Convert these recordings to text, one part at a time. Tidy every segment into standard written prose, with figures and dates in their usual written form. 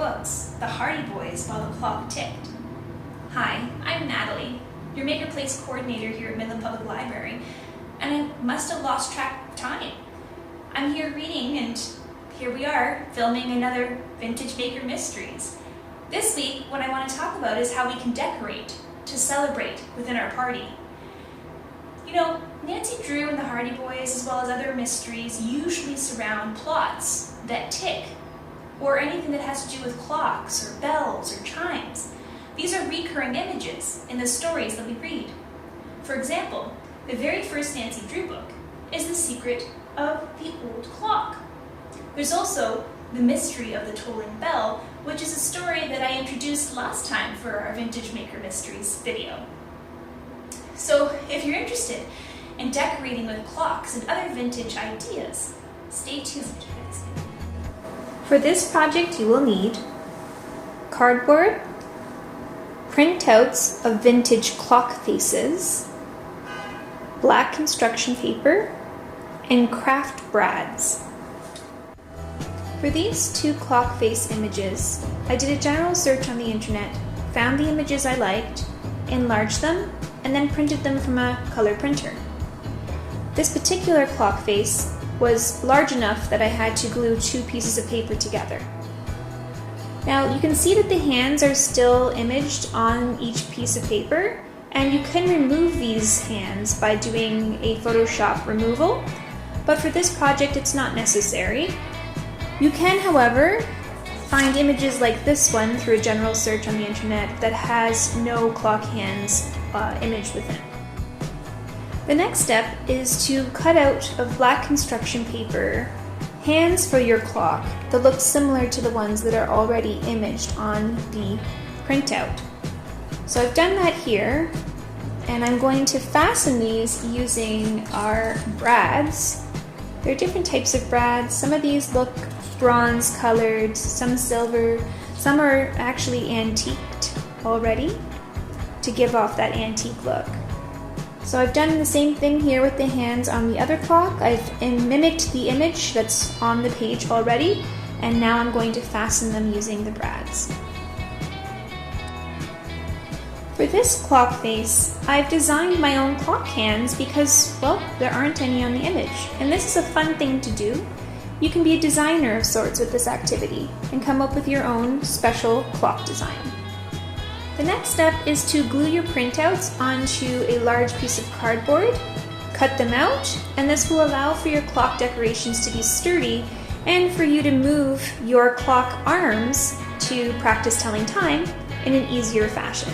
books, The Hardy Boys While the Clock Ticked. Hi, I'm Natalie, your Maker Place coordinator here at Midland Public Library, and I must have lost track of time. I'm here reading, and here we are, filming another Vintage Maker Mysteries. This week, what I want to talk about is how we can decorate to celebrate within our party. You know, Nancy Drew and the Hardy Boys, as well as other mysteries, usually surround plots that tick, or anything that has to do with clocks, or bells, or chimes. These are recurring images in the stories that we read. For example, the very first Nancy Drew book is The Secret of the Old Clock. There's also The Mystery of the Tolling Bell, which is a story that I introduced last time for our Vintage Maker Mysteries video. So if you're interested in decorating with clocks and other vintage ideas, stay tuned. For this project you will need cardboard, printouts of vintage clock faces, black construction paper, and craft brads. For these two clock face images, I did a general search on the internet, found the images I liked, enlarged them, and then printed them from a color printer. This particular clock face was large enough that I had to glue two pieces of paper together. Now you can see that the hands are still imaged on each piece of paper, and you can remove these hands by doing a Photoshop removal, but for this project it's not necessary. You can, however, find images like this one through a general search on the internet that has no clock hands imaged within. The next step is to cut out of black construction paper hands for your clock that look similar to the ones that are already imaged on the printout. So I've done that here, and I'm going to fasten these using our brads. There are different types of brads. Some of these look bronze colored, some silver, some are actually antiqued already to give off that antique look. So I've done the same thing here with the hands on the other clock. I've mimicked the image that's on the page already, and now I'm going to fasten them using the brads. For this clock face, I've designed my own clock hands because, well, there aren't any on the image. And this is a fun thing to do. You can be a designer of sorts with this activity and come up with your own special clock design. The next step is to glue your printouts onto a large piece of cardboard, cut them out, and this will allow for your clock decorations to be sturdy and for you to move your clock arms to practice telling time in an easier fashion.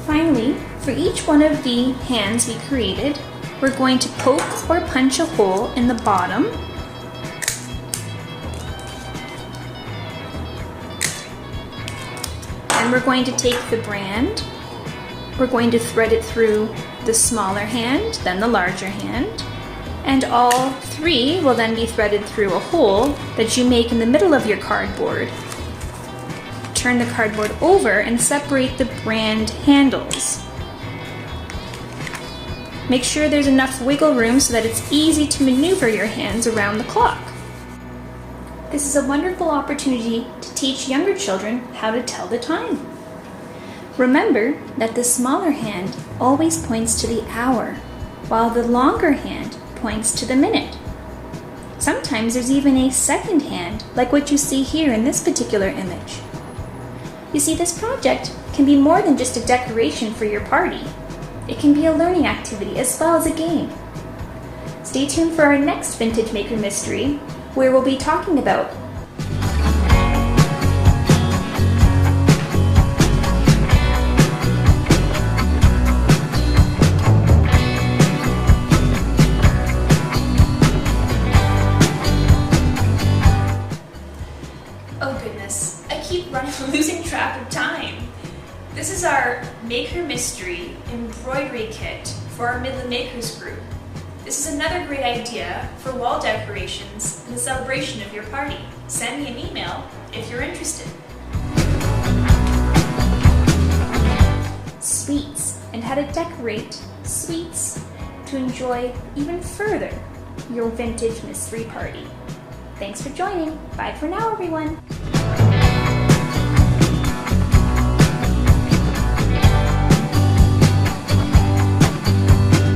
Finally, for each one of the hands we created, we're going to poke or punch a hole in the bottom. And we're going to take the brand, we're going to thread it through the smaller hand, then the larger hand, and all three will then be threaded through a hole that you make in the middle of your cardboard. Turn the cardboard over and separate the brand handles. Make sure there's enough wiggle room so that it's easy to maneuver your hands around the clock. This is a wonderful opportunity to teach younger children how to tell the time. Remember that the smaller hand always points to the hour, while the longer hand points to the minute. Sometimes there's even a second hand, like what you see here in this particular image. You see, this project can be more than just a decoration for your party. It can be a learning activity as well as a game. Stay tuned for our next Vintage Maker Mystery, where we'll be talking about oh goodness, I keep losing track of time. This is our Maker Mystery embroidery kit for our Midland Makers group. This is another great idea for wall decorations and the celebration of your party. Send me an email if you're interested. Sweets, and how to decorate sweets to enjoy even further your vintage mystery party. Thanks for joining. Bye for now, everyone.